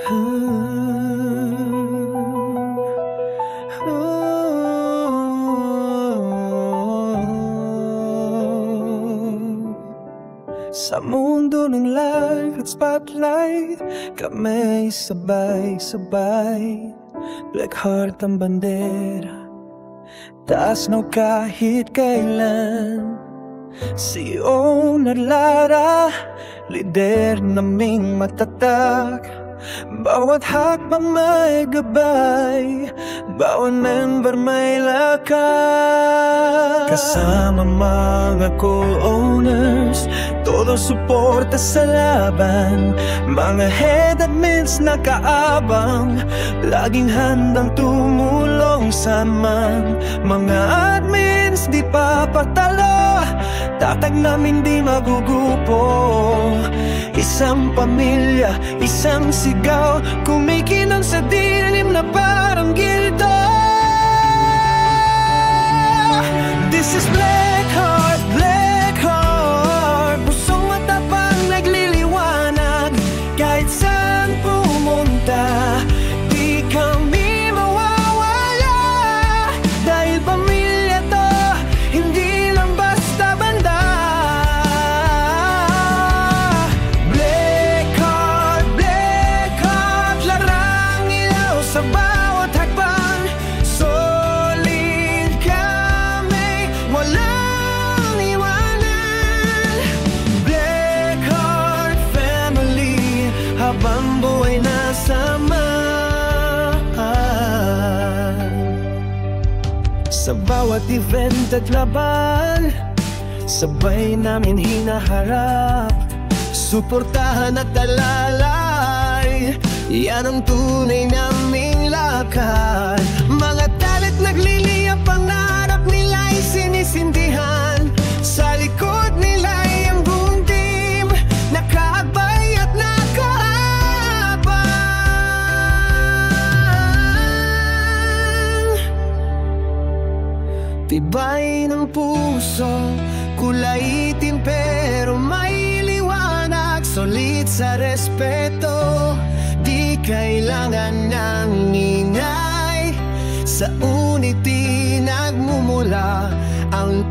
Sa mundo ng life at spotlight, kami sabay-sabay. Black heart ang bandera, taas no kahit kailan. Si Owner Lara, lider naming matatag. Bawat hakbang may gabay, bawat member may lakas. Kasama mga co-owners, todo suporta sa laban. Mga head admins nakaabang, laging handang tumulong saman. Mga admins di papatalo, tatag namin di magugupo. Isang pamilya, isang sigaw, kumikinang sa dilim na parang gildo. This is Black Heart, Black Heart. Pusong matapang nagliliwanag, kahit saan pumunta, di kami mawawala. Dahil pamilya to, hindi lang basta banda. Black Heart, Black Heart, larang ilaw sa bawat hakbang. Solid kami, walang iwanan. Black Heart family, habang buhay na samahan. Sa bawat event at laban, sabay namin hinaharap. Suportahan at alalay, yan ang tunay naming lakad. Mga talent nagliliyap, pangarap nila'y sinisindihan. Sa likod nila'y ang buong team, nakaabay at nakaabang. Tibay ng puso, kulay itim pero may liwanag. Solid sa respeto, di kailangan ng ingay. Sa unity nagmumula ang